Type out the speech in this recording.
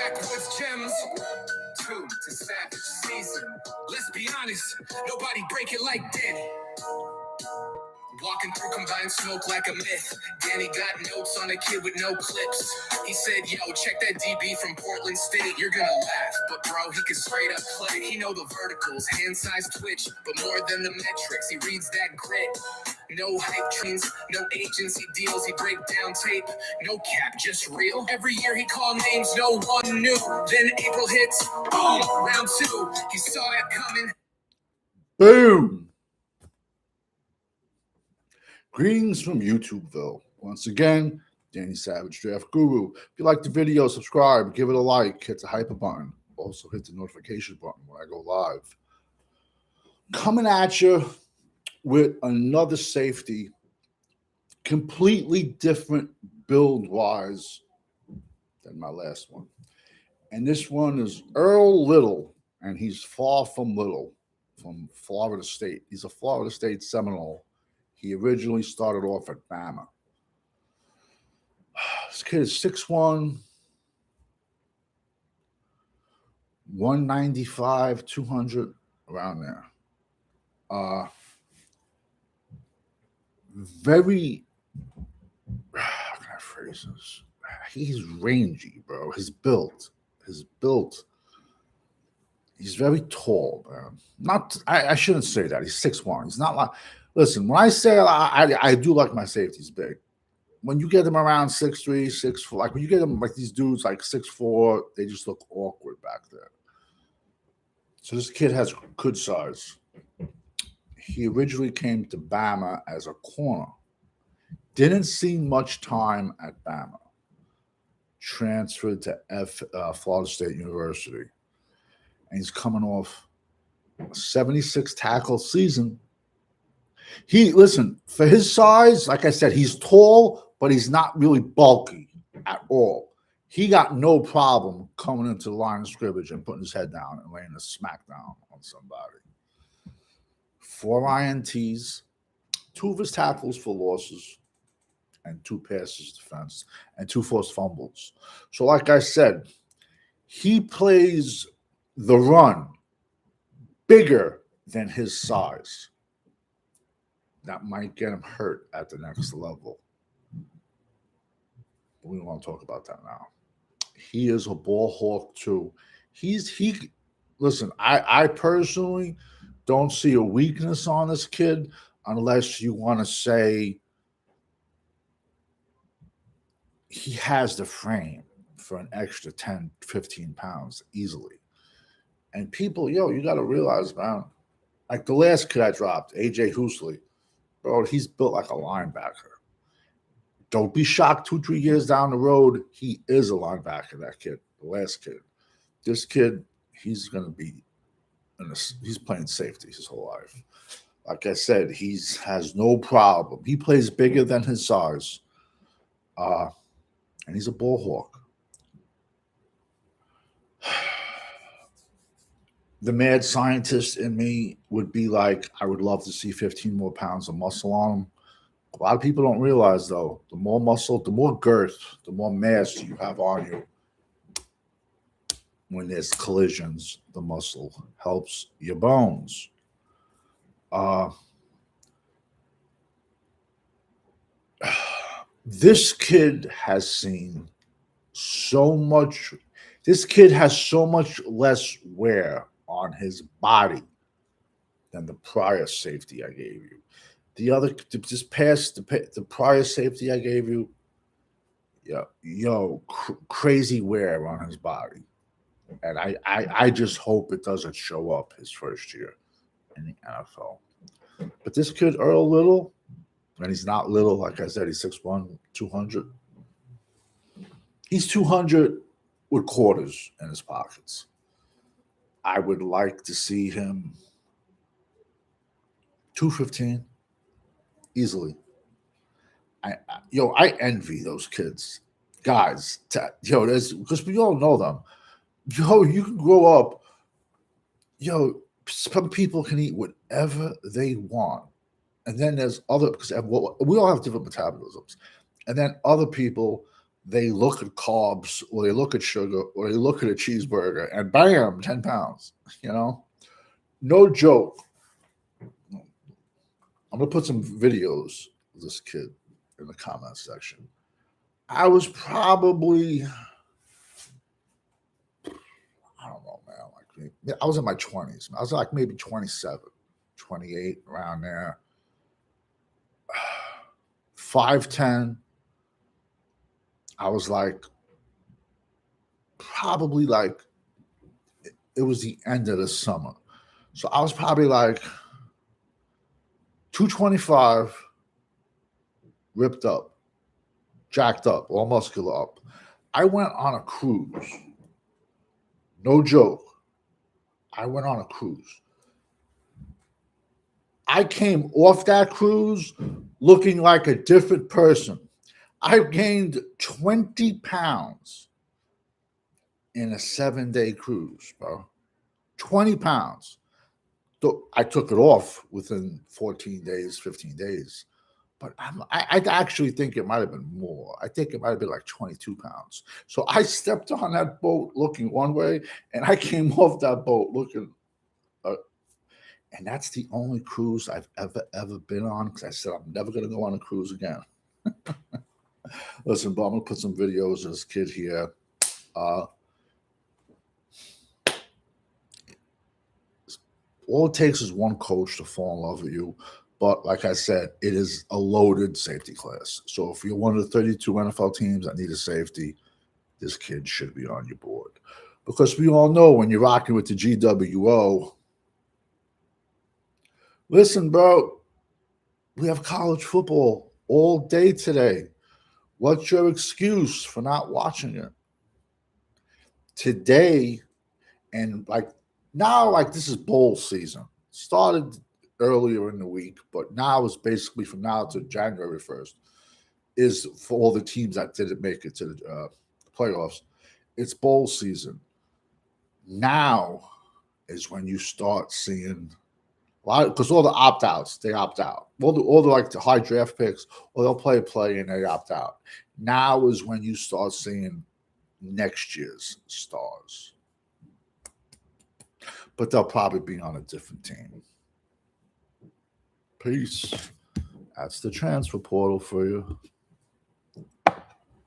backwoods gems. True to savage season. Let's be honest, nobody break it like Danny. Walking through combined smoke like a myth. Danny got notes on a kid with no clips. He said, yo, check that DB from Portland State. You're gonna laugh, but bro, he can straight up play. He know the verticals, hand size twitch, but more than the metrics. He reads that grit. No hype trains, no agency deals. He break down tape, no cap, just real. Every year he called names no one knew. Then April hits, boom, round two. He saw it coming. Boom. Greetings from YouTubeville. Once again, Danny Savage, Draft Guru. If you like the video, subscribe, give it a like, hit the hyper button. Also hit the notification button when I go live. Coming at you with another safety, completely different build-wise than my last one. And this one is Earl Little, and he's far from little, from Florida State. He's a Florida State Seminole. He originally started off at Bama. This kid is 6'1", 195, 200, around there. Very, how can I phrase this? He's rangy, bro. His build. He's very tall, man. I shouldn't say that. He's 6'1". He's not like, listen, when I say I do like my safeties big. When you get them around 6'3", 6'4", like when you get them like these dudes like 6'4", they just look awkward back there. So this kid has good size. He originally came to Bama as a corner. Didn't see much time at Bama. Transferred to Florida State University. And he's coming off a 76 tackle season. Listen, for his size, like I said, he's tall, but he's not really bulky at all. He got no problem coming into the line of scrimmage and putting his head down and laying a smackdown on somebody. 4 INTs, 2 of his tackles for losses, and 2 passes defense, and 2 forced fumbles. So like I said, he plays the run bigger than his size. That might get him hurt at the next level. But we don't want to talk about that now. He is a ball hawk too. Listen, I personally don't see a weakness on this kid unless you want to say he has the frame for an extra 10, 15 pounds easily. And people, you got to realize, man, like the last kid I dropped, AJ Hoosley, bro, he's built like a linebacker. Don't be shocked 2-3 years down the road, he is a linebacker, that kid, the last kid. This kid, he's going to be, he's playing safety his whole life. Like I said, he has no problem. He plays bigger than his size. And he's a ball hawk. The mad scientist in me would be like, I would love to see 15 more pounds of muscle on him. A lot of people don't realize, though, the more muscle, the more girth, the more mass you have on you. When there's collisions, the muscle helps your bones. This kid has seen so much. This kid has so much less wear on his body than the prior safety I gave you. The prior safety I gave you, crazy wear on his body. And I just hope it doesn't show up his first year in the NFL. But this kid, Earl Little, and he's not little, like I said, he's 6'1", 200. He's 200 with quarters in his pockets. I would like to see him 215 easily. I envy those kids, guys. Because we all know them. You can grow up. Some people can eat whatever they want, and then there's other, because we all have different metabolisms, and then other people they look at carbs or they look at sugar or they look at a cheeseburger and bam, 10 pounds, you know? No joke. I'm going to put some videos of this kid in the comment section. I was probably, I don't know, man. Like, I was in my 20s. I was like maybe 27, 28, around there. 5'10". I was like, probably like, it was the end of the summer. So I was probably like 225, ripped up, jacked up, all muscular up. I went on a cruise. No joke. I went on a cruise. I came off that cruise looking like a different person. I gained 20 pounds in a 7-day cruise, bro. 20 pounds. I took it off within 14 days, 15 days. But I actually think it might have been more. I think it might have been like 22 pounds. So I stepped on that boat looking one way, and I came off that boat looking. And that's the only cruise I've ever been on, because I said I'm never going to go on a cruise again. Listen, but I'm going to put some videos of this kid here. All it takes is one coach to fall in love with you. But like I said, it is a loaded safety class. So if you're one of the 32 NFL teams that need a safety, this kid should be on your board. Because we all know when you're rocking with the GWO, listen, bro, we have college football all day today. What's your excuse for not watching it? Today, and like now, like this is bowl season. Started earlier in the week, but now it's basically from now to January 1st is for all the teams that didn't make it to the playoffs. It's bowl season. Now is when you start seeing a lot, because all the opt-outs, they opt out. All the like the high draft picks, or they'll play and they opt out. Now is when you start seeing next year's stars. But they'll probably be on a different team. Peace. That's the transfer portal for you.